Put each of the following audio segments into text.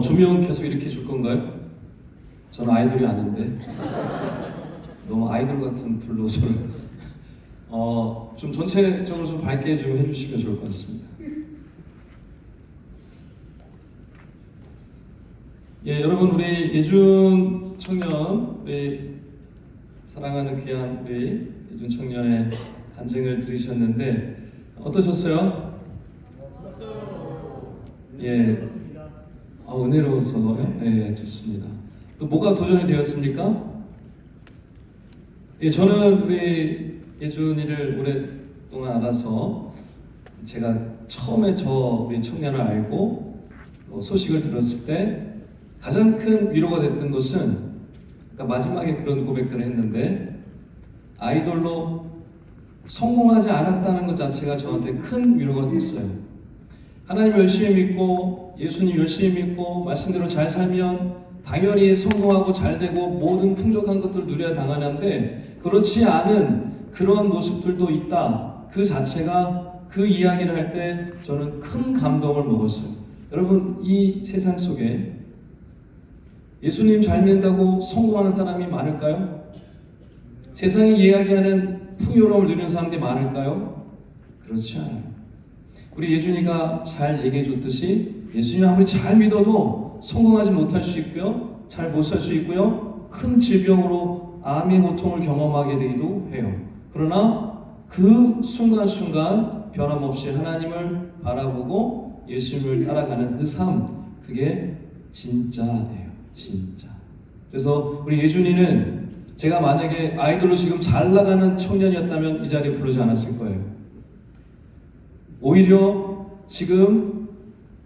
조명 계속 이렇게 줄 건가요? 저는 아이돌이 아닌데 너무 아이돌 같은 블루소를 좀 전체적으로 좀 밝게 좀 해주시면 좋을 것 같습니다. 예, 여러분 우리 예준 청년, 우리 사랑하는 귀한 우리 예준 청년의 간증을 들으셨는데 어떠셨어요? 예, 은혜로워서 예, 좋습니다. 또 뭐가 도전이 되었습니까? 예, 저는 우리 예준이를 오랫동안 알아서 제가 처음에 우리 청년을 알고 또 소식을 들었을 때 가장 큰 위로가 됐던 것은 아까 마지막에 그런 고백들을 했는데 아이돌로 성공하지 않았다는 것 자체가 저한테 큰 위로가 됐어요. 하나님 열심히 믿고 예수님 열심히 믿고 말씀대로 잘 살면 당연히 성공하고 잘 되고 모든 풍족한 것들을 누려야 당연한데 그렇지 않은 그런 모습들도 있다. 그 자체가 그 이야기를 할 때 저는 큰 감동을 먹었어요. 여러분 이 세상 속에 예수님 잘 믿는다고 성공하는 사람이 많을까요? 세상이 이야기하는 풍요로움을 누리는 사람들이 많을까요? 그렇지 않아요. 우리 예준이가 잘 얘기해 줬듯이 예수님 아무리 잘 믿어도 성공하지 못할 수 있고요. 잘 못 살 수 있고요. 큰 질병으로 암의 고통을 경험하게 되기도 해요. 그러나 그 순간순간 변함없이 하나님을 바라보고 예수님을 따라가는 그 삶, 그게 진짜예요. 진짜. 그래서 우리 예준이는 제가 만약에 아이돌로 지금 잘 나가는 청년이었다면 이 자리에 부르지 않았을 거예요. 오히려 지금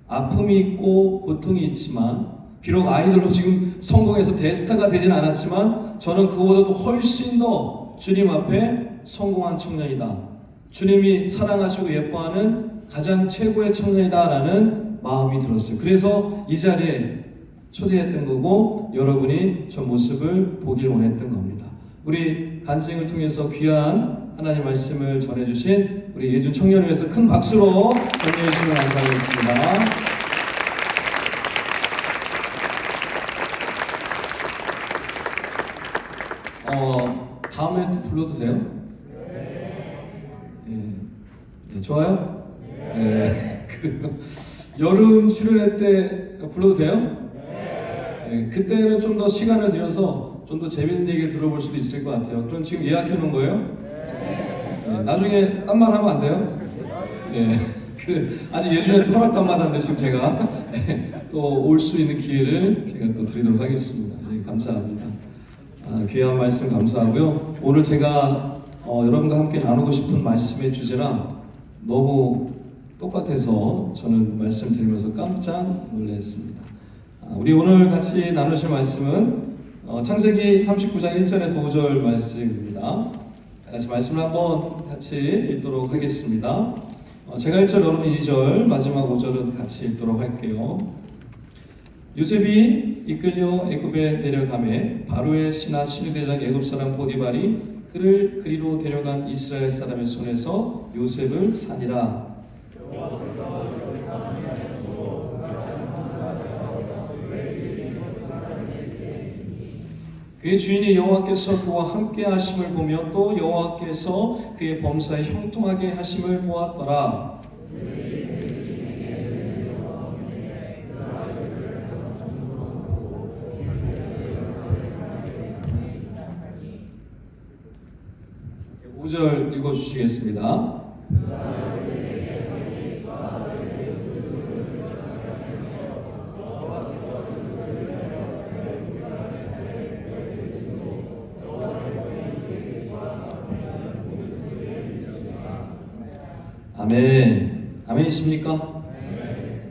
아픔이 있고 고통이 있지만 비록 아이돌로 지금 성공해서 대스타가 되진 않았지만 저는 그보다도 훨씬 더 주님 앞에 성공한 청년이다. 주님이 사랑하시고 예뻐하는 가장 최고의 청년이다라는 마음이 들었어요. 그래서 이 자리에 초대했던 거고 여러분이 저 모습을 보길 원했던 겁니다. 우리 간증을 통해서 귀한 하나님 말씀을 전해주신 우리 예준 청년을 위해서 큰 박수로 격려해 주시면 감사하겠습니다. 다음에 또 불러도 돼요? 예, 좋아요? 네. 여름 수련회 때 불러도 돼요? 네. 그때는 좀 더 시간을 들여서 좀 더 재밌는 얘기를 들어볼 수도 있을 것 같아요. 그럼 지금 예약해 놓은 거예요? 네. 나중에 딴 말 하면 안 돼요? 네. 아직 예준이한테 허락도 안 받았는데 지금 제가 또 올 수 있는 기회를 제가 또 드리도록 하겠습니다. 네, 감사합니다. 귀한 말씀 감사하고요. 오늘 제가 여러분과 함께 나누고 싶은 말씀의 주제랑 너무 똑같아서 저는 말씀드리면서 깜짝 놀랐습니다. 우리 오늘 같이 나누실 말씀은 창세기 39장 1절에서 5절 말씀입니다. 같이 말씀을 한번 같이 읽도록 하겠습니다. 제가 1절, 여러분이 2절, 마지막 5절은 같이 읽도록 할게요. 요셉이 이끌려 애굽에 내려가매 바로의 신하 신유대장 애굽 사람 보디발이 그를 그리로 데려간 이스라엘 사람의 손에서 요셉을 산이라. 그의 주인이 여호와께서 그와 함께 하심을 보며 또 여호와께서 그의 범사에 형통하게 하심을 보았더라. 오 절 읽어주시겠습니다. 아멘. 아멘이십니까?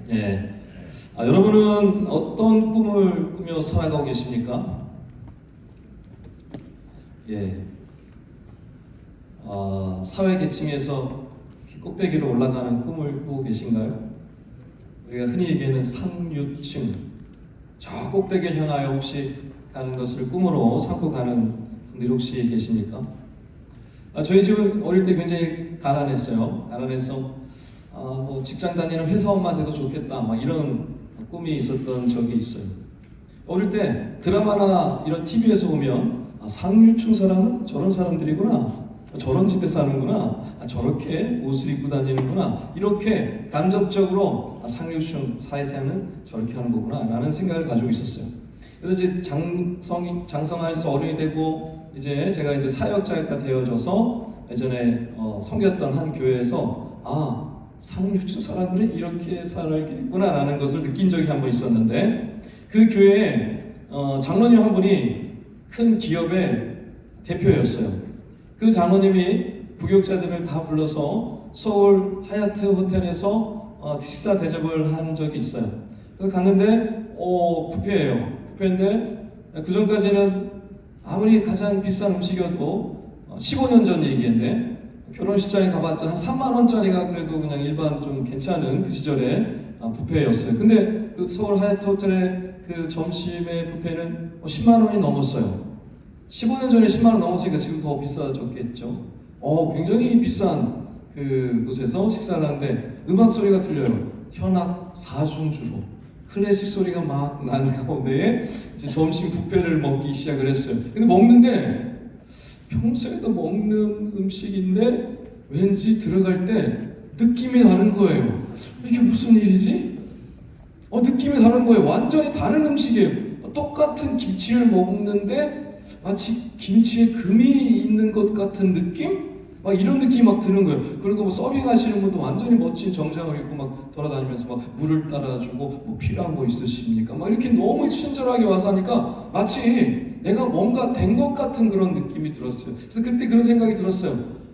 네. 여러분은 어떤 꿈을 꾸며 살아가고 계십니까? 예. 사회 계층에서 꼭대기로 올라가는 꿈을 꾸고 계신가요? 우리가 흔히 얘기하는 상류층, 저 꼭대기를 향하여 혹시 가는 것을 꿈으로 삼고 가는 분들이 혹시 계십니까? 저희 집은 어릴 때 굉장히 가난했어요. 가난해서 뭐 직장 다니는 회사원만 돼도 좋겠다, 막 이런 꿈이 있었던 적이 있어요. 어릴 때 드라마나 이런 TV에서 보면 상류층 사람은 저런 사람들이구나, 저런 집에 사는구나, 저렇게 옷을 입고 다니는구나, 이렇게 간접적으로 상류층 사회생활은 저렇게 하는 거구나 라는 생각을 가지고 있었어요. 그래서 이제 장성하여서 어른이 되고 이제 제가 이제 사역자가 되어져서 예전에 섬겼던 한 교회에서 상류층 사람들이 이렇게 살겠구나 라는 것을 느낀 적이 한 번 있었는데, 그 교회에 장로님 한 분이 큰 기업의 대표였어요. 그 장로님이 부교육자들을 다 불러서 서울 하얏트 호텔에서 식사 대접을 한 적이 있어요. 그래서 갔는데 뷔페예요. 뷔페인데 그 전까지는 아무리 가장 비싼 음식이어도 15년 전 얘기인데, 결혼식장에 가봤자 한 3만 원짜리가 그래도 그냥 일반 좀 괜찮은 그 시절에 뷔페였어요. 근데 그 서울 하얏트 호텔의 그 점심의 뷔페는 10만 원이 넘었어요. 15년 전에 10만 원 넘었으니까 지금 더 비싸졌겠죠. 굉장히 비싼 그 곳에서 식사를 하는데 음악 소리가 들려요. 현악 사중주로 클래식 소리가 막 나는 가운데 이제 점심 뷔페를 먹기 시작을 했어요. 근데 먹는데 평소에도 먹는 음식인데 왠지 들어갈 때 느낌이 다른 거예요. 이게 무슨 일이지? 느낌이 다른 거예요. 완전히 다른 음식이에요. 똑같은 김치를 먹는데 마치 김치에 금이 있는 것 같은 느낌? 막 이런 느낌이 막 드는 거예요. 그리고 뭐 서빙하시는 분도 완전히 멋진 정장을 입고 막 돌아다니면서 막 물을 따라주고 뭐 필요한 거 있으십니까? 막 이렇게 너무 친절하게 와서 하니까 마치 내가 뭔가 된 것 같은 그런 느낌이 들었어요. 그래서 그때 그런 생각이 들었어요.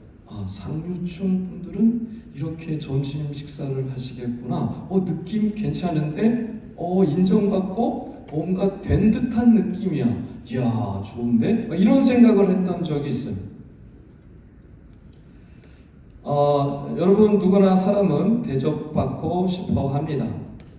상류층 분들은 이렇게 점심 식사를 하시겠구나. 느낌 괜찮은데 인정받고 뭔가 된 듯한 느낌이야. 이야, 좋은데? 이런 생각을 했던 적이 있어요. 여러분 누구나 사람은 대접받고 싶어 합니다.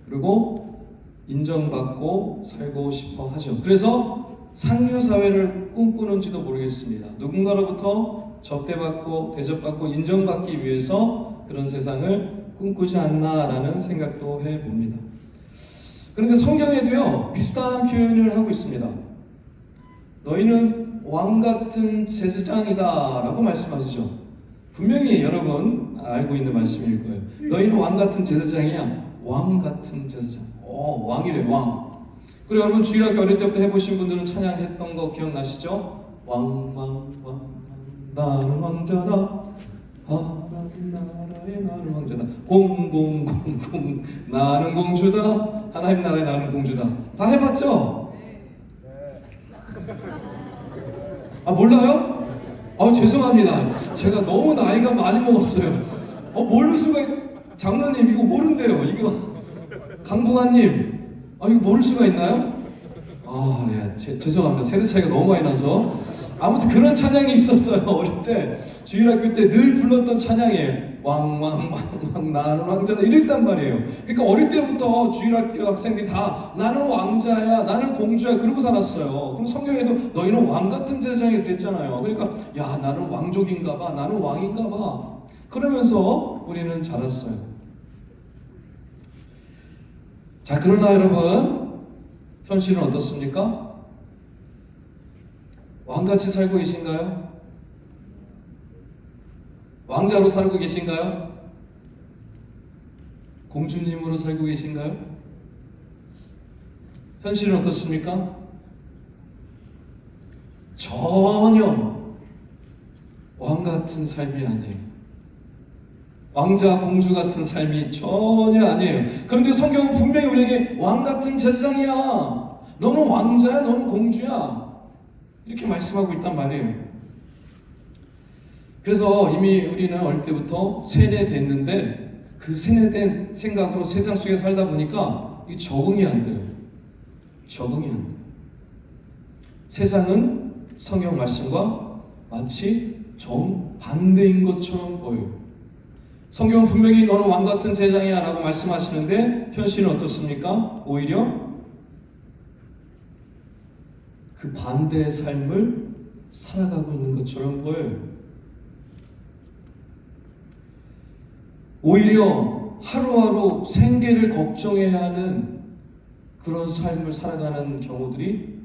그리고 인정받고 살고 싶어 하죠. 그래서 상류 사회를 꿈꾸는지도 모르겠습니다. 누군가로부터 접대받고 대접받고 인정받기 위해서 그런 세상을 꿈꾸지 않나라는 생각도 해봅니다. 그런데 성경에도요 비슷한 표현을 하고 있습니다. 너희는 왕 같은 제사장이다 라고 말씀하시죠. 분명히 여러분 알고 있는 말씀일 거예요. 너희는 왕 같은 제사장이야. 왕 같은 제사장. 왕이래, 왕. 그리고 여러분 주일학교 어릴 때부터 해보신 분들은 찬양했던 거 기억나시죠? 왕 나는 왕자다. 하나님 나라의 나는 왕자다. 공공공공 나는 공주다. 하나님 나라의 나는 공주다. 다 해봤죠? 몰라요? 죄송합니다. 제가 너무 나이가 많이 먹었어요. 모를 수가 장로님 이거 모른대요. 이거 강부관님 이거 모를 수가 있나요? 죄송합니다. 세대 차이가 너무 많이 나서. 아무튼 그런 찬양이 있었어요. 어릴 때 주일학교 때 늘 불렀던 찬양이에요. 왕 나는 왕자다 이랬단 말이에요. 그러니까 어릴 때부터 주일학교 학생들이 다 나는 왕자야, 나는 공주야 그러고 살았어요. 그리고 성경에도 너희는 왕 같은 제사장이 그랬잖아요. 그러니까 야 나는 왕족인가 봐, 나는 왕인가 봐 그러면서 우리는 자랐어요. 자, 그러나 여러분 현실은 어떻습니까? 왕같이 살고 계신가요? 왕자로 살고 계신가요? 공주님으로 살고 계신가요? 현실은 어떻습니까? 전혀 왕같은 삶이 아니에요. 왕자, 공주 같은 삶이 전혀 아니에요. 그런데 성경은 분명히 우리에게 왕같은 제사장이야. 너는 왕자야, 너는 공주야. 이렇게 말씀하고 있단 말이에요. 그래서 이미 우리는 어릴 때부터 세뇌됐는데 그 세뇌된 생각으로 세상 속에 살다 보니까 이게 적응이 안 돼요. 적응이 안 돼요. 세상은 성경 말씀과 마치 정반대인 것처럼 보여요. 성경은 분명히 너는 왕같은 제사장이야 라고 말씀하시는데 현실은 어떻습니까? 오히려 그 반대의 삶을 살아가고 있는 것처럼 보여요. 오히려 하루하루 생계를 걱정해야 하는 그런 삶을 살아가는 경우들이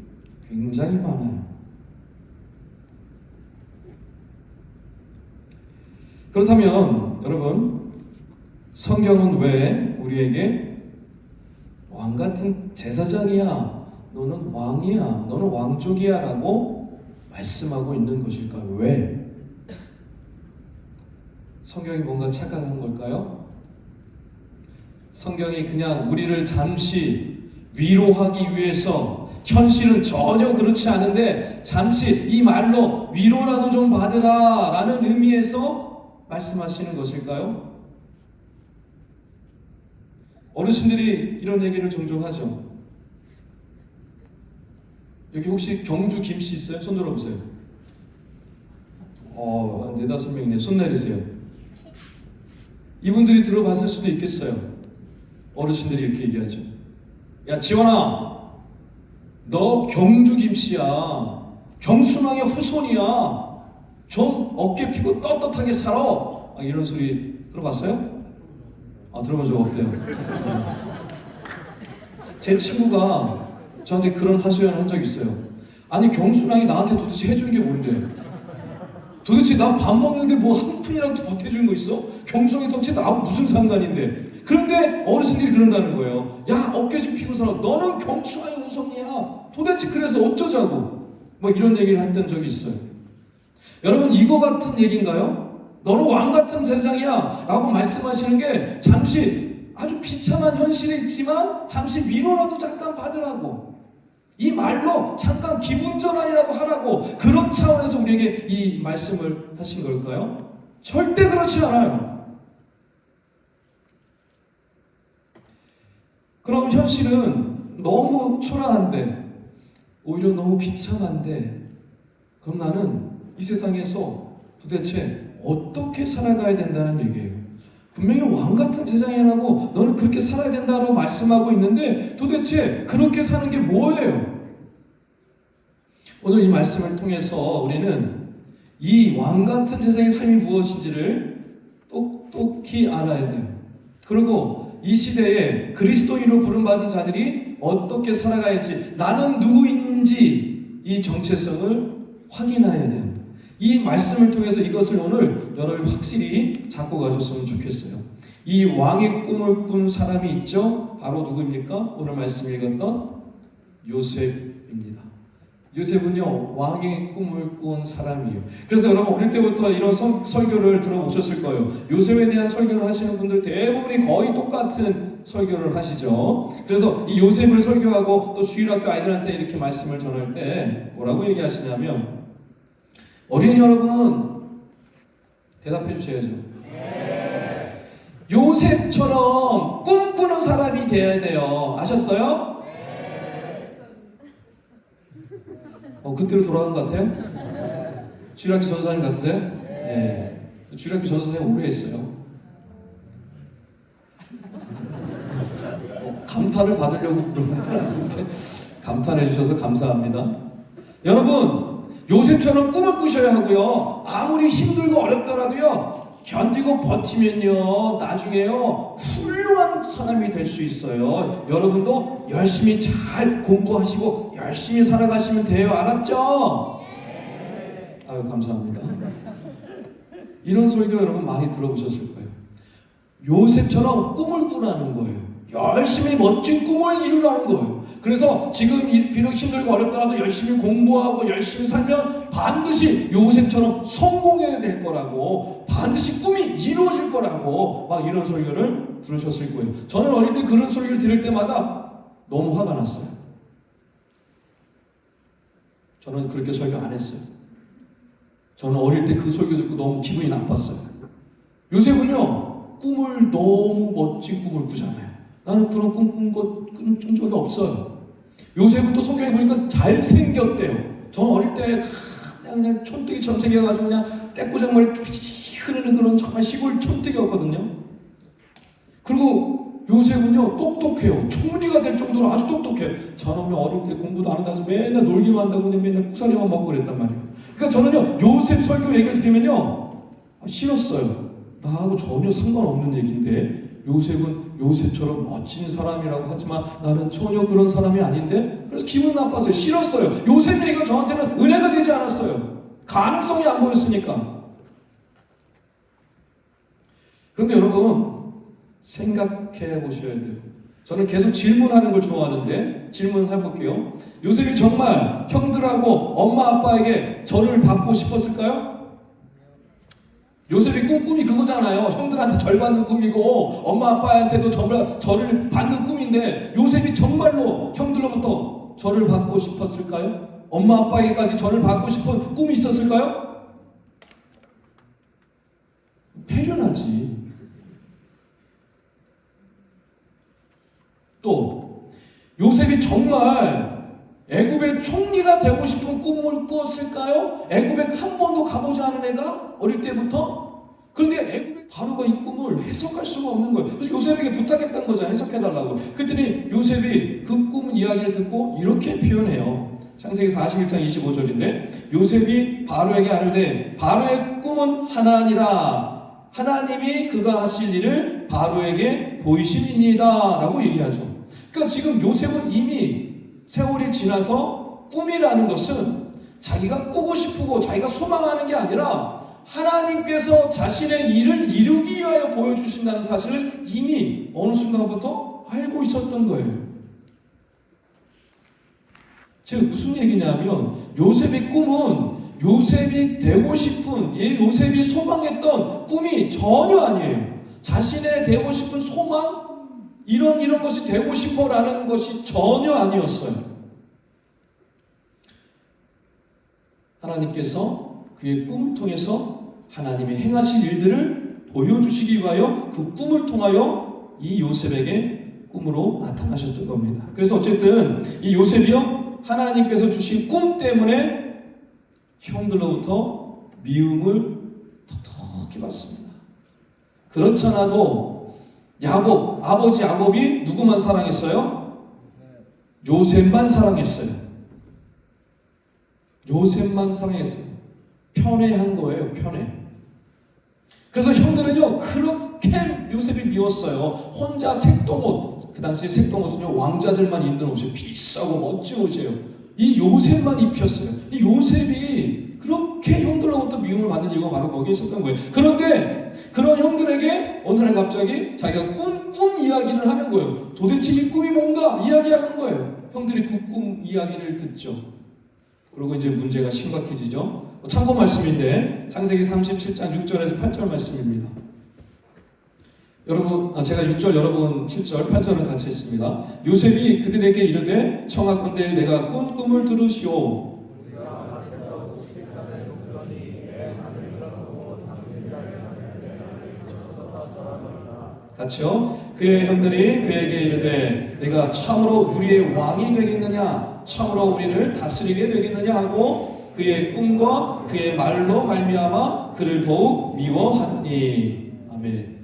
굉장히 많아요. 그렇다면 여러분, 성경은 왜 우리에게 왕 같은 제사장이야, 너는 왕이야, 너는 왕족이야 라고 말씀하고 있는 것일까요? 왜? 성경이 뭔가 착각한 걸까요? 성경이 그냥 우리를 잠시 위로하기 위해서, 현실은 전혀 그렇지 않은데 잠시 이 말로 위로라도 좀 받으라 라는 의미에서 말씀하시는 것일까요? 어르신들이 이런 얘기를 종종 하죠. 여기 혹시 경주 김씨 있어요? 손 들어보세요. 한 4-5명이네. 손 내리세요. 이분들이 들어봤을 수도 있겠어요. 어르신들이 이렇게 얘기하죠. 야, 지원아, 너 경주 김씨야. 경순왕의 후손이야. 좀 어깨 피고 떳떳하게 살아. 이런 소리 들어봤어요? 들어본 적 없대요. 제 친구가 저한테 그런 하소연 한 적 있어요. 아니, 경순왕이 나한테 도대체 해준 게 뭔데? 도대체 나 밥 먹는데 뭐 한 푼이라도 못 해준 거 있어? 경순왕이 도대체 나하고 무슨 상관인데? 그런데 어르신들이 그런다는 거예요. 야, 어깨 좀 피고 살아. 너는 경순왕의 후손이야. 도대체 그래서 어쩌자고? 뭐 이런 얘기를 했던 적이 있어요. 여러분, 이거 같은 얘기인가요? 너는 왕 같은 제사장이야 라고 말씀하시는 게 잠시 아주 비참한 현실이 있지만 잠시 위로라도 잠깐 받으라고, 이 말로 잠깐 기분 전환이라도 하라고, 그런 차원에서 우리에게 이 말씀을 하신 걸까요? 절대 그렇지 않아요. 그럼 현실은 너무 초라한데, 오히려 너무 비참한데, 그럼 나는 이 세상에서 도대체 어떻게 살아가야 된다는 얘기예요. 분명히 왕 같은 제사장이라고 너는 그렇게 살아야 된다고 말씀하고 있는데 도대체 그렇게 사는 게 뭐예요? 오늘 이 말씀을 통해서 우리는 이 왕 같은 제사장의 삶이 무엇인지를 똑똑히 알아야 돼요. 그리고 이 시대에 그리스도인으로 부름받은 자들이 어떻게 살아가야 할지, 나는 누구인지 이 정체성을 확인해야 돼요. 이 말씀을 통해서 이것을 오늘 여러분이 확실히 잡고 가셨으면 좋겠어요. 이 왕의 꿈을 꾼 사람이 있죠? 바로 누구입니까? 오늘 말씀 읽었던 요셉입니다. 요셉은요, 왕의 꿈을 꾼 사람이에요. 그래서 여러분 어릴 때부터 이런 설교를 들어보셨을 거예요. 요셉에 대한 설교를 하시는 분들 대부분이 거의 똑같은 설교를 하시죠. 그래서 이 요셉을 설교하고 또 주일학교 아이들한테 이렇게 말씀을 전할 때 뭐라고 얘기하시냐면, 어린이 여러분 대답해 주셔야죠. 네. 요셉처럼 꿈꾸는 사람이 되어야 돼요. 아셨어요? 네. 그때로 돌아간 것 같아요? 주일학교 전도사님 같으세요? 네. 주일학교 전도사님 오래 했어요. 감탄을 받으려고 부르는 건 아닌데 감탄해 주셔서 감사합니다. 여러분, 요셉처럼 꿈을 꾸셔야 하고요. 아무리 힘들고 어렵더라도요, 견디고 버티면요, 나중에요, 훌륭한 사람이 될 수 있어요. 여러분도 열심히 잘 공부하시고 열심히 살아가시면 돼요. 알았죠? 아유, 감사합니다. 이런 설교 여러분 많이 들어보셨을 거예요. 요셉처럼 꿈을 꾸라는 거예요. 열심히 멋진 꿈을 이루라는 거예요. 그래서 지금 비록 힘들고 어렵더라도 열심히 공부하고 열심히 살면 반드시 요셉처럼 성공해야 될 거라고, 반드시 꿈이 이루어질 거라고 막 이런 설교를 들으셨을 거예요. 저는 어릴 때 그런 설교를 들을 때마다 너무 화가 났어요. 저는 그렇게 설교 안 했어요. 저는 어릴 때 그 설교 듣고 너무 기분이 나빴어요. 요셉은요, 꿈을 너무 멋진 꿈을 꾸잖아요. 나는 그런 꿈 꾼 적이 없어요. 요셉은 또 성경에 보니까 잘생겼대요. 저는 어릴 때 그냥 촌뜨기처럼 생겨가지고 그냥 떼꾸정머리 흐르는 그런 정말 시골 촌뜨기였거든요. 그리고 요셉은요, 똑똑해요. 총리가 될 정도로 아주 똑똑해요. 저는 어릴 때 공부도 안 한다고 맨날 놀기만 한다고 그냥 맨날 국사리만 먹고 그랬단 말이에요. 그러니까 저는요, 요셉 설교 얘기를 들으면요, 싫었어요. 나하고 전혀 상관없는 얘기인데 요셉은 요셉처럼 멋진 사람이라고 하지만 나는 전혀 그런 사람이 아닌데, 그래서 기분 나빴어요. 싫었어요. 요셉 얘기가 저한테는 은혜가 되지 않았어요. 가능성이 안 보였으니까. 그런데 여러분 생각해 보셔야 돼요. 저는 계속 질문하는 걸 좋아하는데 질문해볼게요. 요셉이 정말 형들하고 엄마 아빠에게 절을 받고 싶었을까요? 요셉이 꿈이 그거잖아요. 형들한테 절 받는 꿈이고 엄마 아빠한테도 절을 받는 꿈인데, 요셉이 정말로 형들로부터 절을 받고 싶었을까요? 엄마 아빠에게까지 절을 받고 싶은 꿈이 있었을까요? 패륜하지. 또 요셉이 정말 애굽의 총리가 되고 싶은 꿈을 꾸었을까요? 애굽에 한 번도 가보지 않은 애가 어릴 때부터? 그런데 애굽의 바로가 이 꿈을 해석할 수가 없는 거예요. 그래서 요셉에게 부탁했던 거죠. 해석해달라고. 그랬더니 요셉이 그 꿈 이야기를 듣고 이렇게 표현해요. 창세기 41장 25절인데 요셉이 바로에게 아뢰되 바로의 꿈은 하나니라, 하나님이 그가 하실 일을 바로에게 보이심이니이다 라고 얘기하죠. 그러니까 지금 요셉은 이미 세월이 지나서 꿈이라는 것은 자기가 꾸고 싶고 자기가 소망하는 게 아니라 하나님께서 자신의 일을 이루기 위하여 보여주신다는 사실을 이미 어느 순간부터 알고 있었던 거예요. 지금 무슨 얘기냐면 요셉의 꿈은 요셉이 되고 싶은, 요셉이 소망했던 꿈이 전혀 아니에요. 자신의 되고 싶은 소망, 이런 것이 되고 싶어라는 것이 전혀 아니었어요. 하나님께서 그의 꿈을 통해서 하나님이 행하실 일들을 보여주시기 위하여 그 꿈을 통하여 이 요셉에게 꿈으로 나타나셨던 겁니다. 그래서 어쨌든 이 요셉이요, 하나님께서 주신 꿈 때문에 형들로부터 미움을 톡톡히 받습니다. 그렇지 않아도 아버지 야곱이 누구만 사랑했어요? 요셉만 사랑했어요. 요셉만 사랑했어요. 편애한 거예요, 편애. 그래서 형들은요, 그렇게 요셉이 미웠어요. 혼자 색동옷, 그 당시에 색동옷은요, 왕자들만 입는 옷이 비싸고 멋진 옷이에요. 이 요셉만 입혔어요. 이 요셉이 그렇게 형들로부터 미움을 받은 이유가 바로 거기에 있었던 거예요. 그런데 그런 형들에게 어느 날 갑자기 자기가 꿈 이야기를 하는 거예요. 도대체 이 꿈이 뭔가 이야기하는 거예요. 형들이 그 꿈 이야기를 듣죠. 그리고 이제 문제가 심각해지죠. 참고 말씀인데 창세기 37장 6절에서 8절 말씀입니다. 여러분, 제가 6절, 여러분 7절, 8절은 같이 했습니다. 요셉이 그들에게 이르되 청하건대 내가 꾼 꿈을 들으시오. 같이요. 그의 형들이 그에게 이르되 내가 참으로 우리의 왕이 되겠느냐, 참으로 우리를 다스리게 되겠느냐 하고 그의 꿈과 그의 말로 말미암아 그를 더욱 미워하더니. 아멘.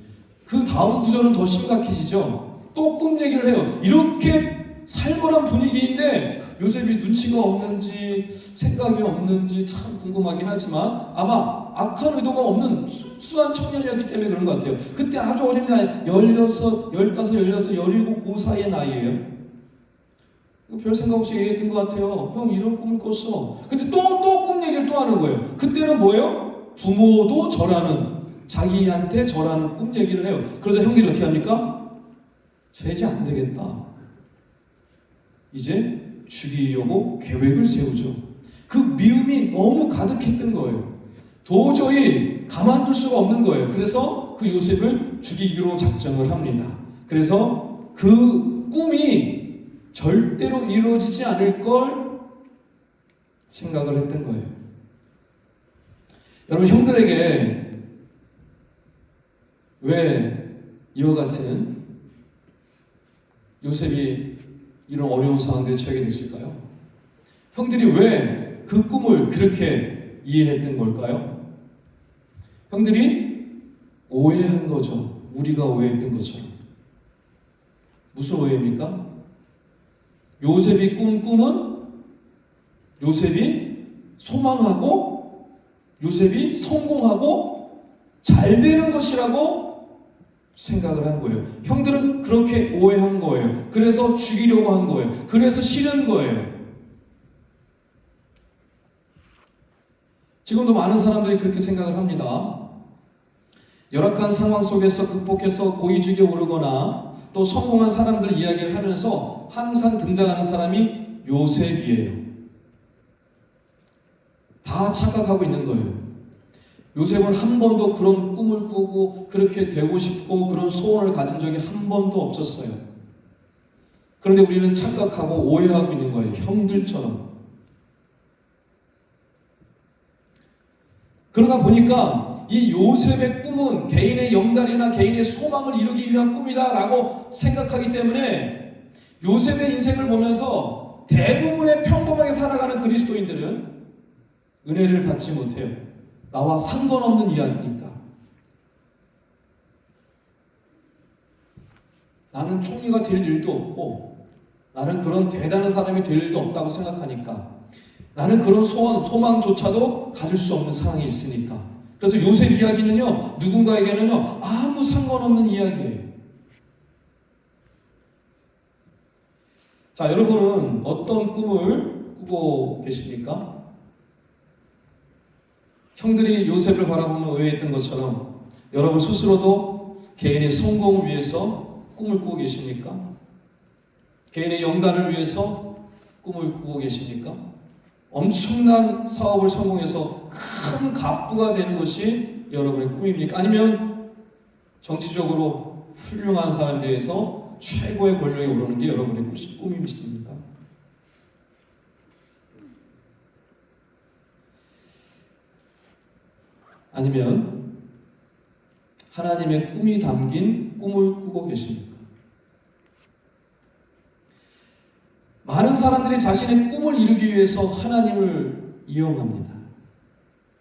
그 다음 구절은 더 심각해지죠. 또 꿈 얘기를 해요. 이렇게 살벌한 분위기인데 요셉이 눈치가 없는지 생각이 없는지 참 궁금하긴 하지만 아마 악한 의도가 없는 순수한 청년이었기 때문에 그런 것 같아요. 그때 아주 어린 나이 16, 15, 16, 17 그 사이의 나이예요. 별 생각 없이 얘기했던 것 같아요. 형 이런 꿈을 꿨어. 근데 또 꿈 얘기를 또 하는 거예요. 그때는 뭐예요? 부모도 절하는, 자기한테 절하는 꿈 얘기를 해요. 그래서 형들이 어떻게 합니까? 쟤 안 되겠다. 이제 죽이려고 계획을 세우죠. 그 미움이 너무 가득했던 거예요. 도저히 가만둘 수가 없는 거예요. 그래서 그 요셉을 죽이기로 작정을 합니다. 그래서 그 꿈이 절대로 이루어지지 않을 걸 생각을 했던 거예요. 여러분, 형들에게 왜 이와 같은 요셉이 이런 어려운 상황들에 처하게 됐을까요? 형들이 왜 그 꿈을 그렇게 이해했던 걸까요? 형들이 오해한 거죠. 우리가 오해했던 것처럼. 무슨 오해입니까? 요셉이 꾼 꿈은 요셉이 소망하고 요셉이 성공하고 잘 되는 것이라고 생각을 한 거예요. 형들은 그렇게 오해한 거예요. 그래서 죽이려고 한 거예요. 그래서 싫은 거예요. 지금도 많은 사람들이 그렇게 생각을 합니다. 열악한 상황 속에서 극복해서 고위직에 오르거나 또 성공한 사람들 이야기를 하면서 항상 등장하는 사람이 요셉이에요. 다 착각하고 있는 거예요. 요셉은 한 번도 그런 꿈을 꾸고 그렇게 되고 싶고 그런 소원을 가진 적이 한 번도 없었어요. 그런데 우리는 착각하고 오해하고 있는 거예요. 형들처럼. 그러다 보니까 이 요셉의 꿈은 개인의 영달이나 개인의 소망을 이루기 위한 꿈이다라고 생각하기 때문에 요셉의 인생을 보면서 대부분의 평범하게 살아가는 그리스도인들은 은혜를 받지 못해요. 나와 상관없는 이야기니까. 나는 총리가 될 일도 없고 나는 그런 대단한 사람이 될 일도 없다고 생각하니까 나는 그런 소원, 소망조차도 가질 수 없는 상황이 있으니까. 그래서 요셉 이야기는요, 누군가에게는요, 아무 상관없는 이야기예요. 자, 여러분은 어떤 꿈을 꾸고 계십니까? 형들이 요셉을 바라보며 오해했던 것처럼 여러분 스스로도 개인의 성공을 위해서 꿈을 꾸고 계십니까? 개인의 영달을 위해서 꿈을 꾸고 계십니까? 엄청난 사업을 성공해서 큰 갑부가 되는 것이 여러분의 꿈입니까? 아니면 정치적으로 훌륭한 사람에 대해서 최고의 권력에 오르는 게 여러분의 꿈이십니까? 아니면 하나님의 꿈이 담긴 꿈을 꾸고 계십니까? 많은 사람들이 자신의 꿈을 이루기 위해서 하나님을 이용합니다.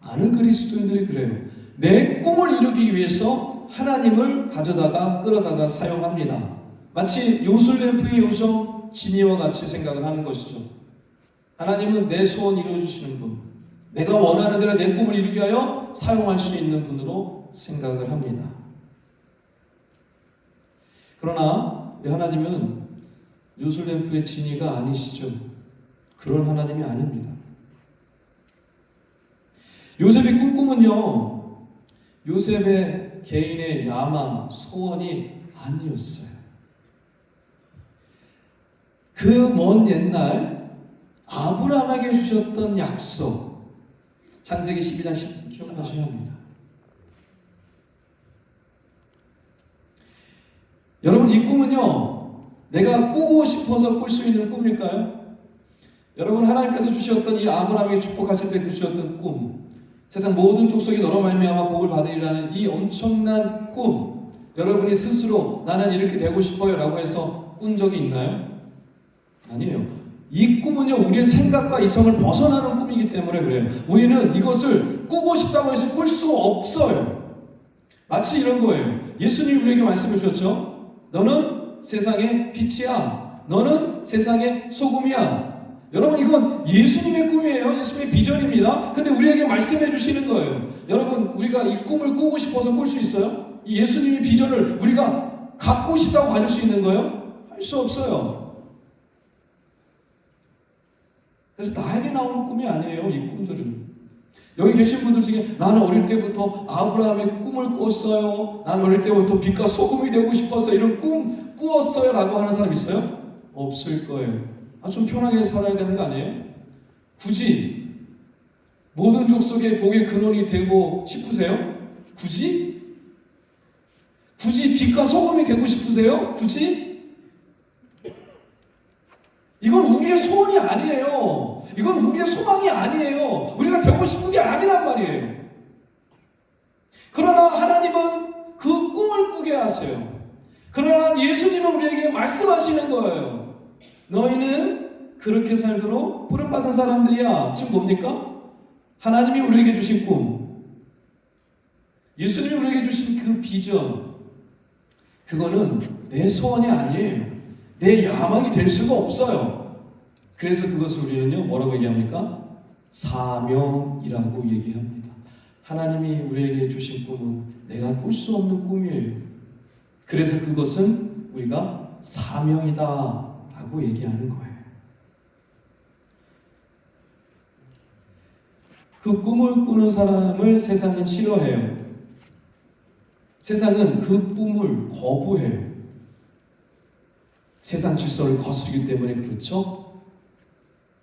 많은 그리스도인들이 그래요. 내 꿈을 이루기 위해서 하나님을 가져다가 끌어다가 사용합니다. 마치 요술램프의 요정 지니와 같이 생각을 하는 것이죠. 하나님은 내 소원 이루어주시는 분, 내가 원하는 대로 내 꿈을 이루게 하여 사용할 수 있는 분으로 생각을 합니다. 그러나 우리 하나님은 요술램프의 지니가 아니시죠. 그런 하나님이 아닙니다. 요셉의 꿈꿈은요, 요셉의 개인의 야망, 소원이 아니었어요. 그 먼 옛날 아브라함에게 주셨던 약속, 창세기 12장 10절 기억하셔야 합니다. 여러분, 이 꿈은요, 내가 꾸고 싶어서 꿀 수 있는 꿈일까요? 여러분, 하나님께서 주셨던 이 아브라함에게 축복하실 때 주셨던 꿈, 세상 모든 족속이 너로 말미암아 복을 받으리라는 이 엄청난 꿈, 여러분이 스스로 나는 이렇게 되고 싶어요 라고 해서 꾼 적이 있나요? 아니에요. 이 꿈은요, 우리의 생각과 이성을 벗어나는 꿈이기 때문에 그래요. 우리는 이것을 꾸고 싶다고 해서 꿀 수 없어요. 마치 이런 거예요. 예수님이 우리에게 말씀해 주셨죠. 너는 세상의 빛이야. 너는 세상의 소금이야. 여러분, 이건 예수님의 꿈이에요. 예수님의 비전입니다. 근데 우리에게 말씀해 주시는 거예요. 여러분, 우리가 이 꿈을 꾸고 싶어서 꿀 수 있어요? 이 예수님의 비전을 우리가 갖고 싶다고 가질 수 있는 거예요? 할 수 없어요. 그래서 나에게 나오는 꿈이 아니에요, 이 꿈들은. 여기 계신 분들 중에 나는 어릴 때부터 아브라함의 꿈을 꿨어요. 나는 어릴 때부터 빛과 소금이 되고 싶어서 이런 꿈 꾸었어요 라고 하는 사람 있어요? 없을 거예요. 좀 편하게 살아야 되는 거 아니에요? 굳이 모든 족속의 복의 근원이 되고 싶으세요? 굳이 빛과 소금이 되고 싶으세요? 굳이? 이건 우리의 소원이 아니에요. 이건 우리의 소망이 아니에요. 우리가 되고 싶은 게 아니란 말이에요. 그러나 하나님은 그 꿈을 꾸게 하세요. 그러나 예수님은 우리에게 말씀하시는 거예요. 너희는 그렇게 살도록 부름받은 사람들이야. 지금 뭡니까? 하나님이 우리에게 주신 꿈, 예수님이 우리에게 주신 그 비전, 그거는 내 소원이 아니에요. 내 야망이 될 수가 없어요. 그래서 그것을 우리는요, 뭐라고 얘기합니까? 사명이라고 얘기합니다. 하나님이 우리에게 주신 꿈은 내가 꿀 수 없는 꿈이에요. 그래서 그것은 우리가 사명이다 라고 얘기하는 거예요. 그 꿈을 꾸는 사람을 세상은 싫어해요. 세상은 그 꿈을 거부해요. 세상 질서를 거스르기 때문에 그렇죠?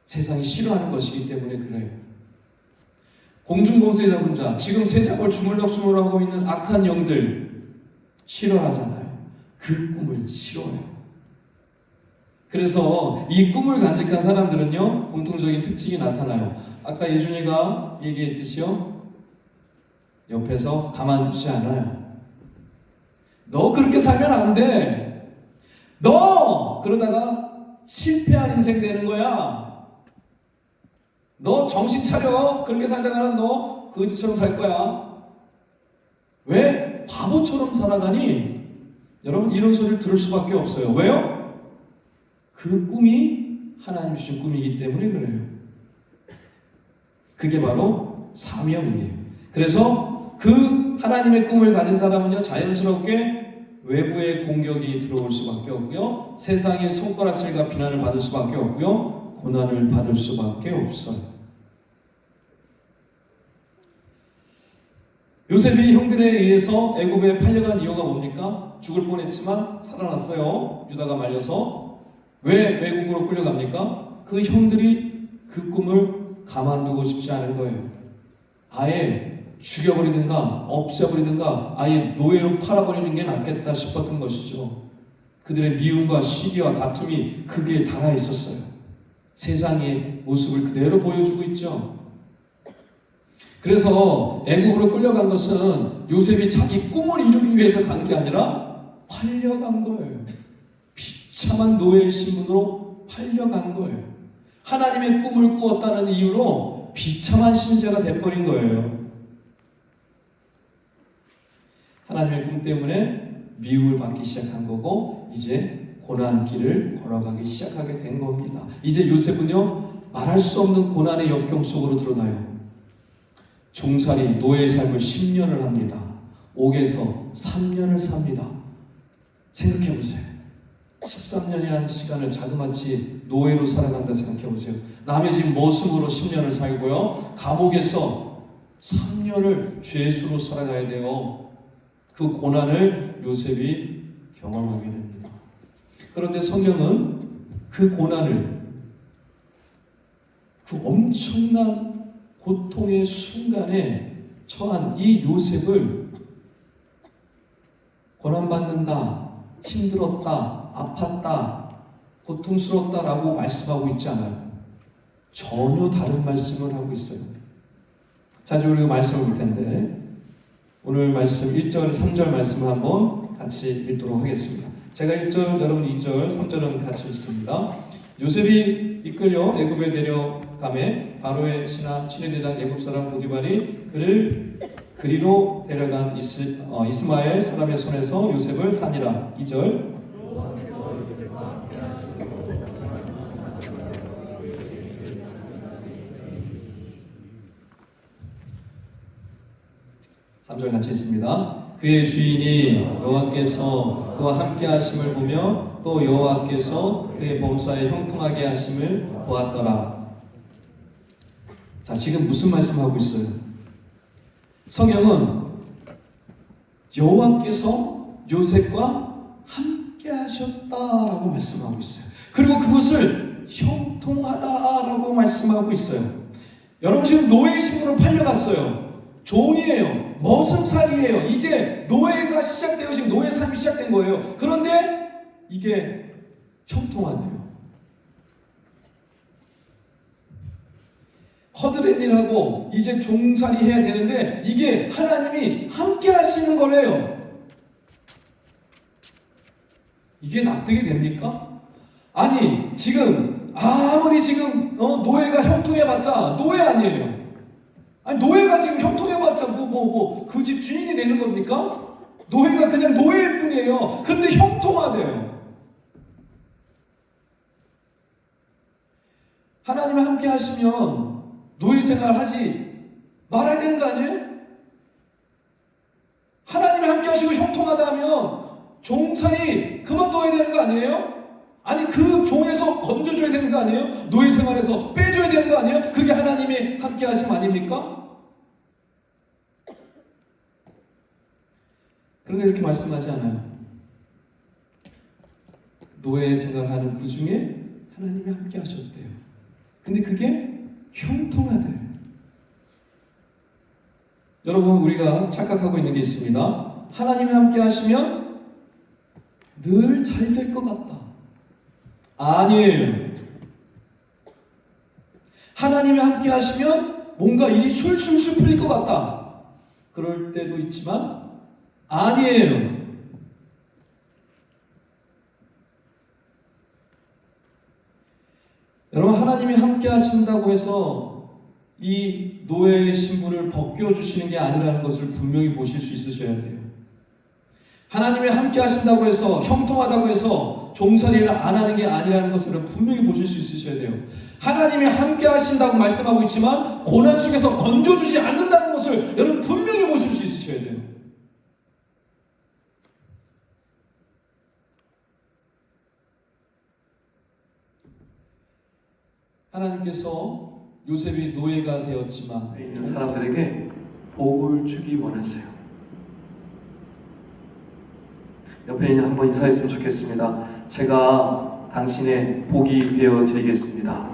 세상이 싫어하는 것이기 때문에 그래요. 공중공수에 잡은 자, 지금 세상을 주물럭주물하고 있는 악한 영들 싫어하잖아요. 그 꿈을 싫어해요. 그래서 이 꿈을 간직한 사람들은요, 공통적인 특징이 나타나요. 아까 예준이가 얘기했듯이요, 옆에서 가만두지 않아요. 너 그렇게 살면 안 돼. 너 그러다가 실패한 인생 되는 거야. 너 정신 차려. 그렇게 살다가는 너 거지처럼 살 거야. 왜? 바보처럼 살아가니? 여러분, 이런 소리를 들을 수밖에 없어요. 왜요? 그 꿈이 하나님 주신 꿈이기 때문에 그래요. 그게 바로 사명이에요. 그래서 그 하나님의 꿈을 가진 사람은요, 자연스럽게 외부의 공격이 들어올 수밖에 없고요, 세상의 손가락질과 비난을 받을 수밖에 없고요, 고난을 받을 수밖에 없어요. 요셉이 형들에 의해서 애굽에 팔려간 이유가 뭡니까? 죽을 뻔했지만 살아났어요. 유다가 말려서. 왜 외국으로 끌려갑니까? 그 형들이 그 꿈을 가만두고 싶지 않은 거예요. 아예 죽여버리든가 없애버리든가 아예 노예로 팔아버리는 게 낫겠다 싶었던 것이죠. 그들의 미움과 시기와 다툼이 극에 달하 있었어요. 세상의 모습을 그대로 보여주고 있죠. 그래서 애국으로 끌려간 것은 요셉이 자기 꿈을 이루기 위해서 간 게 아니라 팔려간 거예요. 비참한 노예의 신분으로 팔려간 거예요. 하나님의 꿈을 꾸었다는 이유로 비참한 신세가 돼버린 거예요. 하나님의 꿈 때문에 미움을 받기 시작한 거고, 이제 고난길을 걸어가기 시작하게 된 겁니다. 이제 요셉은요, 말할 수 없는 고난의 역경 속으로 들어가요. 종살이 노예의 삶을 10년을 합니다. 옥에서 3년을 삽니다. 생각해보세요. 13년이라는 시간을 자그마치 노예로 살아간다 생각해보세요. 남의 집 머슴으로 10년을 살고요, 감옥에서 3년을 죄수로 살아가야 돼요. 그 고난을 요셉이 경험하게 됩니다. 그런데 성경은 그 고난을, 그 엄청난 고통의 순간에 처한 이 요셉을 고난받는다, 힘들었다, 아팠다, 고통스럽다라고 말씀하고 있지 않아요. 전혀 다른 말씀을 하고 있어요. 자, 이제 우리가 말씀을 볼 텐데, 오늘 말씀 1절, 3절 말씀을 한번 같이 읽도록 하겠습니다. 제가 1절, 여러분 2절, 3절은 같이 읽습니다. 요셉이 이끌려 애굽에 내려가매 바로의 친위대장 애굽 사람 보디발이 그를 그리로 데려간 이스마엘 사람의 손에서 요셉을 산이라. 2절. 같이 있습니다. 그의 주인이 여호와께서 그와 함께 하심을 보며 또 여호와께서 그의 범사에 형통하게 하심을 보았더라. 자, 지금 무슨 말씀하고 있어요? 성경은 여호와께서 요셉과 함께 하셨다라고 말씀하고 있어요. 그리고 그것을 형통하다라고 말씀하고 있어요. 여러분, 지금 노예의 신분으로 팔려갔어요. 종이에요. 머슴살이에요. 이제 노예가 시작되어 지금 노예 삶이 시작된 거예요. 그런데 이게 형통하네요. 허드렛 일하고 이제 종살이 해야 되는데 이게 하나님이 함께 하시는 거래요. 이게 납득이 됩니까? 아니, 지금 아무리 지금 노예가 형통해봤자 노예 아니에요. 아니, 노예가 지금 형통해봤자 그 집 주인이 되는 겁니까? 노예가 그냥 노예일 뿐이에요. 그런데 형통하대요. 하나님이 함께 하시면 노예 생활 하지 말아야 되는 거 아니에요? 하나님이 함께 하시고 형통하다 하면 아니에요? 아니 그 종에서 건져줘야 되는 거 아니에요? 노예 생활에서 빼줘야 되는 거 아니에요? 그게 하나님이 함께 하심 아닙니까? 그런데 이렇게 말씀하지 않아요. 노예 생활하는 그 중에 하나님이 함께 하셨대요. 근데 그게 형통하대요. 여러분, 우리가 착각하고 있는 게 있습니다. 하나님이 함께 하시면 늘 잘 될 것 같다. 아니에요. 하나님이 함께 하시면 뭔가 일이 술술술 풀릴 것 같다. 그럴 때도 있지만 아니에요. 여러분, 하나님이 함께 하신다고 해서 이 노예의 신분을 벗겨주시는 게 아니라는 것을 분명히 보실 수 있으셔야 돼요. 하나님이 함께 하신다고 해서, 형통하다고 해서 종살이를 안 하는 게 아니라는 것을 분명히 보실 수 있으셔야 돼요. 하나님이 함께 하신다고 말씀하고 있지만 고난 속에서 건져주지 않는다는 것을 여러분 분명히 보실 수 있으셔야 돼요. 하나님께서 요셉이 노예가 되었지만 있는 사람들에게 복을 주기 원하세요. 옆에 있는 한번 인사했으면 좋겠습니다. 제가 당신의 복이 되어 드리겠습니다.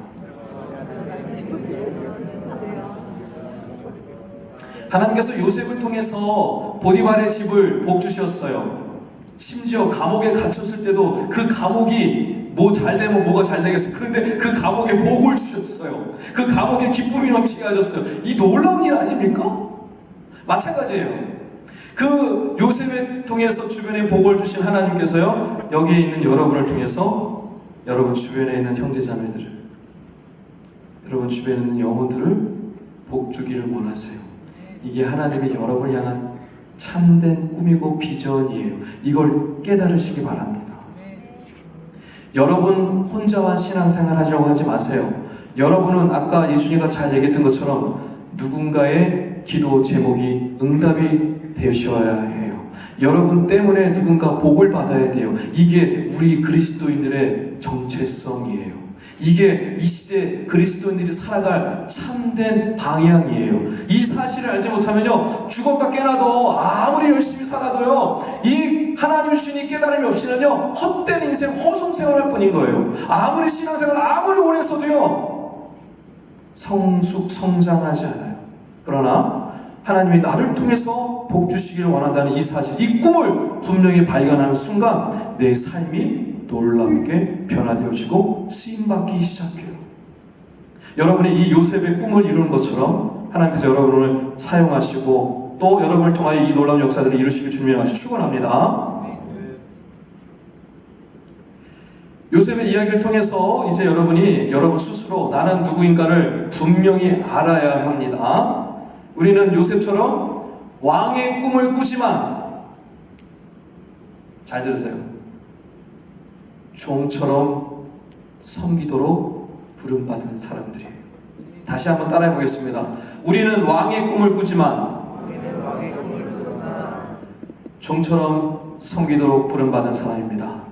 하나님께서 요셉을 통해서 보디발의 집을 복 주셨어요. 심지어 감옥에 갇혔을 때도 그 감옥이 뭐 잘되면 뭐가 잘 되겠어요. 그런데 그 감옥에 복을 주셨어요. 그 감옥에 기쁨이 넘치게 하셨어요. 이 놀라운 일 아닙니까? 마찬가지예요. 그 요셉을 통해서 주변에 복을 주신 하나님께서요, 여기에 있는 여러분을 통해서 여러분 주변에 있는 형제자매들을, 여러분 주변에 있는 영혼들을 복 주기를 원하세요. 이게 하나님이 여러분을 향한 참된 꿈이고 비전이에요. 이걸 깨달으시기 바랍니다. 여러분 혼자만 신앙생활 하려고 하지 마세요. 여러분은 아까 예준이가 잘 얘기했던 것처럼 누군가의 기도 제목이 응답이 되셔야 해요. 여러분 때문에 누군가 복을 받아야 돼요. 이게 우리 그리스도인들의 정체성이에요. 이게 이 시대 그리스도인들이 살아갈 참된 방향이에요. 이 사실을 알지 못하면요, 죽었다 깨나도 아무리 열심히 살아도요, 이 하나님을 주니 깨달음이 없이는요, 헛된 인생, 허송생활할 뿐인 거예요. 아무리 신앙생활 아무리 오래 했어도요, 성장하지 않아요. 그러나 하나님이 나를 통해서 복 주시기를 원한다는 이 사실, 이 꿈을 분명히 발견하는 순간 내 삶이 놀랍게 변화되어지고 쓰임받기 시작해요. 여러분이 이 요셉의 꿈을 이루는 것처럼 하나님께서 여러분을 사용하시고 또 여러분을 통하여 이 놀라운 역사들을 이루시길 주님의 말씀 축원합니다. 요셉의 이야기를 통해서 이제 여러분이 여러분 스스로 나는 누구인가를 분명히 알아야 합니다. 우리는 요셉처럼 왕의 꿈을 꾸지만, 잘 들으세요, 종처럼 섬기도록 부름받은 사람들이에요. 다시 한번 따라해 보겠습니다. 우리는 왕의 꿈을 꾸지만 종처럼 섬기도록 부름받은 사람입니다.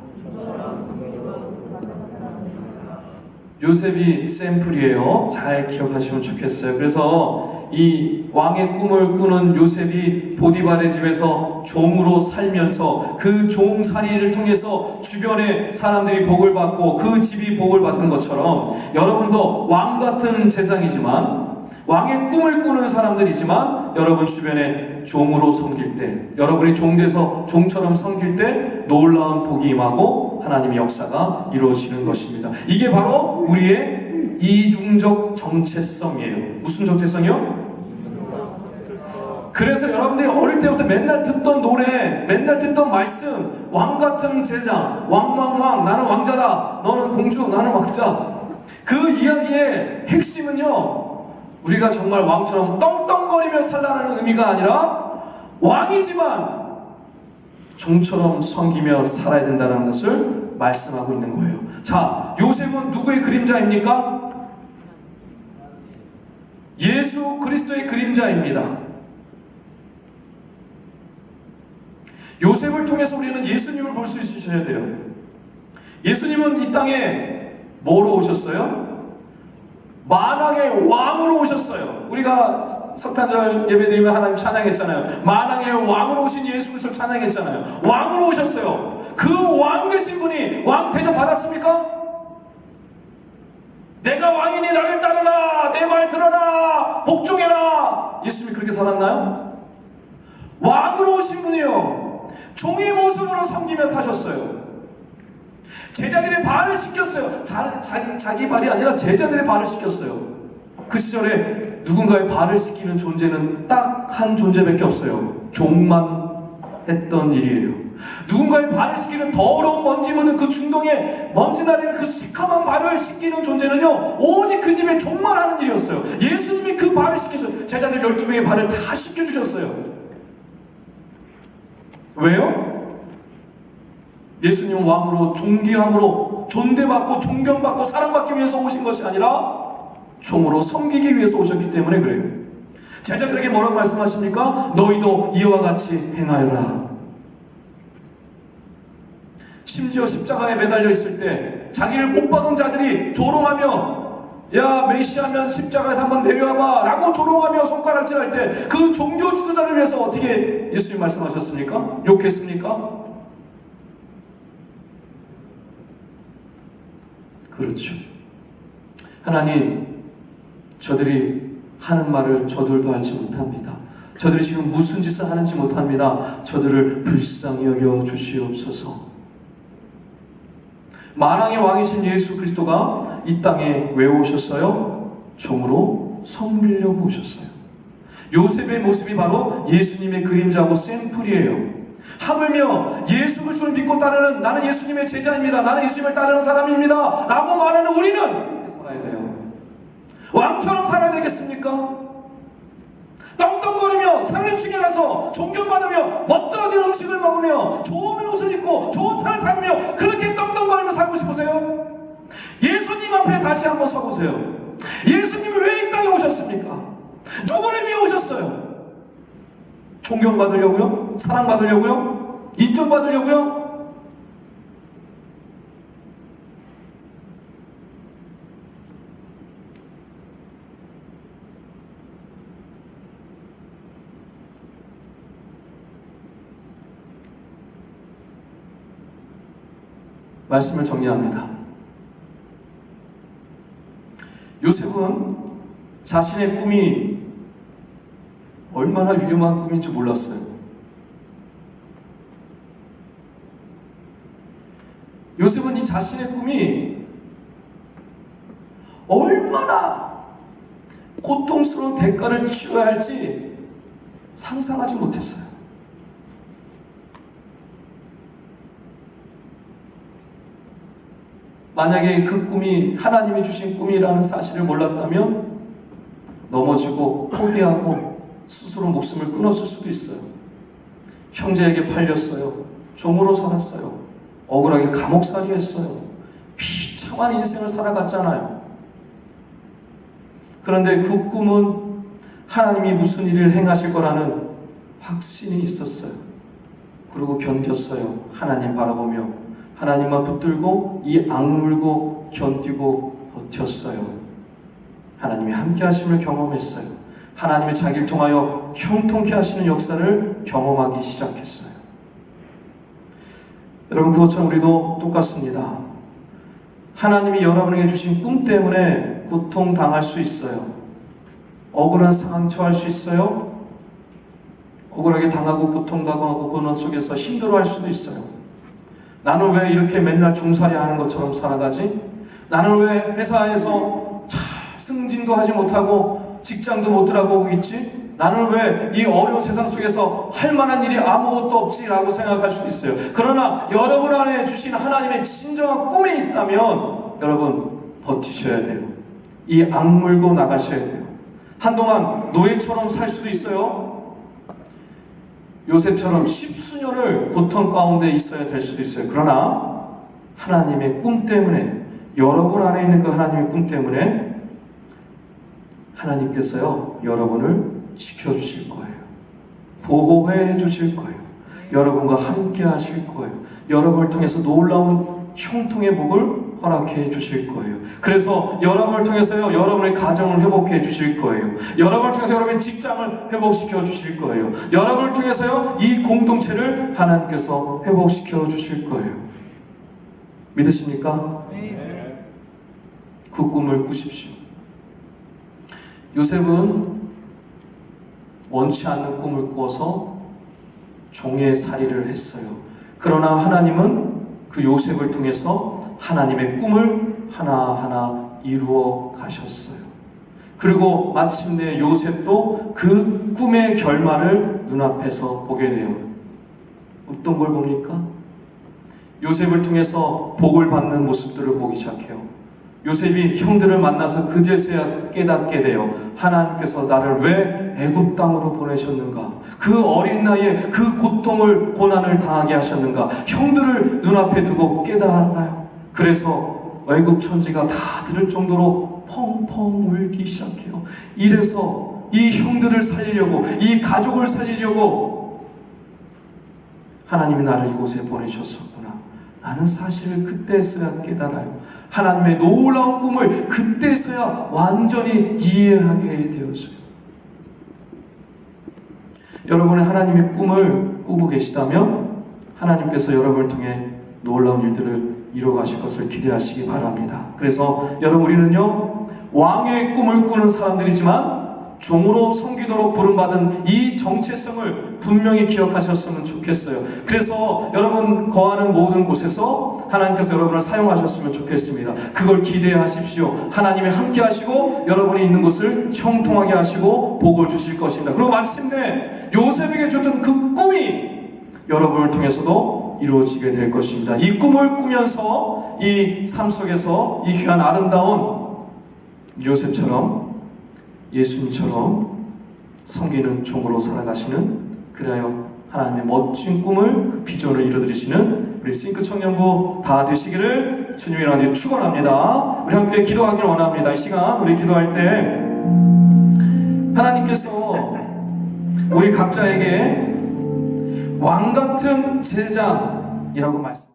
요셉이 샘플이에요. 잘 기억하시면 좋겠어요. 그래서 이 왕의 꿈을 꾸는 요셉이 보디발의 집에서 종으로 살면서 그 종살이를 통해서 주변의 사람들이 복을 받고 그 집이 복을 받은 것처럼 여러분도 왕 같은 세상이지만, 왕의 꿈을 꾸는 사람들이지만, 여러분 주변에 종으로 섬길 때, 여러분이 종돼서 종처럼 섬길 때 놀라운 복이 임하고 하나님의 역사가 이루어지는 것입니다. 이게 바로 우리의 이중적 정체성이에요. 무슨 정체성이요? 그래서 여러분들이 어릴 때부터 맨날 듣던 노래, 맨날 듣던 말씀, 왕 같은 제장, 왕왕왕, 나는 왕자다, 너는 공주, 나는 왕자. 그 이야기의 핵심은요, 우리가 정말 왕처럼 떵떵거리며 살라는 의미가 아니라 왕이지만 종처럼 섬기며 살아야 된다는 것을 말씀하고 있는 거예요. 자, 요셉은 누구의 그림자입니까? 예수 그리스도의 그림자입니다. 요셉을 통해서 우리는 예수님을 볼 수 있으셔야 돼요. 예수님은 이 땅에 뭐로 오셨어요? 만왕의 왕으로 오셨어요. 우리가 석탄절 예배드리면 하나님 찬양했잖아요. 만왕의 왕으로 오신 예수 그리스도를 찬양했잖아요. 왕으로 오셨어요. 그 왕 되신 분이 왕 대접 받았습니까? 내가 왕이니 나를 따르라, 내 말 들어라, 복종해라. 예수님이 그렇게 살았나요? 왕으로 오신 분이요, 종의 모습으로 섬기며 사셨어요. 제자들의 발을 씻겼어요. 자기 발이 아니라 제자들의 발을 씻겼어요. 그 시절에 누군가의 발을 씻기는 존재는 딱 한 존재밖에 없어요. 종만 했던 일이에요. 누군가의 발을 씻기는 더러운 먼지 묻은 그 중동에 먼지 나리는 그 시커먼 발을 씻기는 존재는요, 오직 그 집의 종만 하는 일이었어요. 예수님이 그 발을 씻겼어요. 제자들 12명의 발을 다 씻겨주셨어요. 왜요? 예수님 왕으로, 존귀함으로, 존대받고 존경받고 사랑받기 위해서 오신 것이 아니라 종으로 섬기기 위해서 오셨기 때문에 그래요. 제자들에게 뭐라고 말씀하십니까? 너희도 이와 같이 행하여라. 심지어 십자가에 매달려 있을 때 자기를 못 박은 자들이 조롱하며, 야 메시아면 십자가에서 한번 내려와봐 라고 조롱하며 손가락질할 때 그 종교 지도자를 위해서 어떻게 예수님 말씀하셨습니까? 욕했습니까? 그렇죠. 하나님, 저들이 하는 말을 저들도 알지 못합니다. 저들이 지금 무슨 짓을 하는지 못합니다. 저들을 불쌍히 여겨 주시옵소서. 만왕의 왕이신 예수 그리스도가 이 땅에 왜 오셨어요? 종으로 섬기려고 오셨어요. 요셉의 모습이 바로 예수님의 그림자고 샘플이에요. 하물며 예수 그리스도를 믿고 따르는, 나는 예수님의 제자입니다, 나는 예수님을 따르는 사람입니다 라고 말하는 우리는 어떻게 살아야 돼요? 왕처럼 살아야 되겠습니까? 떵떵거리며 상류층에 가서 존경받으며 멋들어진 음식을 먹으며 좋은 옷을 입고 좋은 차를 타며 그렇게 떵떵거리며 살고 싶으세요? 예수님 앞에 다시 한번 서보세요. 예수님이 왜 이 땅에 오셨습니까? 누구를 위해 오셨어요? 존경받으려고요? 사랑받으려고요? 인정받으려고요? 말씀을 정리합니다. 요셉은 자신의 꿈이 얼마나 위험한 꿈인지 몰랐어요. 요셉은 이 자신의 꿈이 얼마나 고통스러운 대가를 치러야 할지 상상하지 못했어요. 만약에 그 꿈이 하나님이 주신 꿈이라는 사실을 몰랐다면 넘어지고 포기하고 스스로 목숨을 끊었을 수도 있어요. 형제에게 팔렸어요. 종으로 살았어요. 억울하게 감옥살이 했어요. 비참한 인생을 살아갔잖아요. 그런데 그 꿈은 하나님이 무슨 일을 행하실 거라는 확신이 있었어요. 그리고 견뎠어요. 하나님 바라보며 하나님만 붙들고 이 악물고 견디고 버텼어요. 하나님이 함께 하심을 경험했어요. 하나님이 자기를 통하여 형통케 하시는 역사를 경험하기 시작했어요. 여러분, 그것처럼 우리도 똑같습니다. 하나님이 여러분에게 주신 꿈 때문에 고통당할 수 있어요. 억울한 상황 처할 수 있어요. 억울하게 당하고 고통당하고 고난 속에서 힘들어할 수도 있어요. 나는 왜 이렇게 맨날 종살이 하는 것처럼 살아가지? 나는 왜 회사에서 잘 승진도 하지 못하고 직장도 못 들어가고 있지? 나는 왜 이 어려운 세상 속에서 할 만한 일이 아무것도 없지라고 생각할 수도 있어요. 그러나 여러분 안에 주신 하나님의 진정한 꿈이 있다면 여러분 버티셔야 돼요. 이 악물고 나가셔야 돼요. 한동안 노예처럼 살 수도 있어요. 요셉처럼 십수년을 고통 가운데 있어야 될 수도 있어요. 그러나 하나님의 꿈 때문에, 여러분 안에 있는 그 하나님의 꿈 때문에 하나님께서요 여러분을 지켜주실 거예요. 보호해 주실 거예요. 여러분과 함께 하실 거예요. 여러분을 통해서 놀라운 형통의 복을 허락해 주실 거예요. 그래서 여러분을 통해서요, 여러분의 가정을 회복해 주실 거예요. 여러분을 통해서 여러분의 직장을 회복시켜 주실 거예요. 여러분을 통해서요, 이 공동체를 하나님께서 회복시켜 주실 거예요. 믿으십니까? 그 꿈을 꾸십시오. 요셉은 원치 않는 꿈을 꾸어서 종의 살이를 했어요. 그러나 하나님은 그 요셉을 통해서 하나님의 꿈을 하나하나 이루어 가셨어요. 그리고 마침내 요셉도 그 꿈의 결말을 눈앞에서 보게 돼요. 어떤 걸 봅니까? 요셉을 통해서 복을 받는 모습들을 보기 시작해요. 요셉이 형들을 만나서 그제서야 깨닫게 돼요. 하나님께서 나를 왜 애굽 땅으로 보내셨는가? 그 어린 나이에 그 고통을 고난을 당하게 하셨는가? 형들을 눈앞에 두고 깨달아요. 그래서 애굽 천지가 다 들을 정도로 펑펑 울기 시작해요. 이래서 이 형들을 살리려고, 이 가족을 살리려고 하나님이 나를 이곳에 보내셨었구나. 나는 사실 그때서야 깨달아요. 하나님의 놀라운 꿈을 그때서야 완전히 이해하게 되었어요. 여러분의 하나님의 꿈을 꾸고 계시다면 하나님께서 여러분을 통해 놀라운 일들을 이루어가실 것을 기대하시기 바랍니다. 그래서 여러분, 우리는요, 왕의 꿈을 꾸는 사람들이지만 종으로 섬기도록 부름받은 이 정체성을 분명히 기억하셨으면 좋겠어요. 그래서 여러분 거하는 모든 곳에서 하나님께서 여러분을 사용하셨으면 좋겠습니다. 그걸 기대하십시오. 하나님이 함께 하시고 여러분이 있는 곳을 형통하게 하시고 복을 주실 것입니다. 그리고 마침내 요셉에게 주던 그 꿈이 여러분을 통해서도 이루어지게 될 것입니다. 이 꿈을 꾸면서 이 삶 속에서 이 귀한 아름다운 요셉처럼, 예수님처럼 섬기는 종으로 살아가시는, 그래요, 하나님의 멋진 꿈을, 그 비전을 이루어드리시는 우리 싱크 청년부 다 되시기를 주님이랑 축원합니다. 우리 함께 기도하기를 원합니다. 이 시간 우리 기도할 때 하나님께서 우리 각자에게 왕 같은 제자이라고 말씀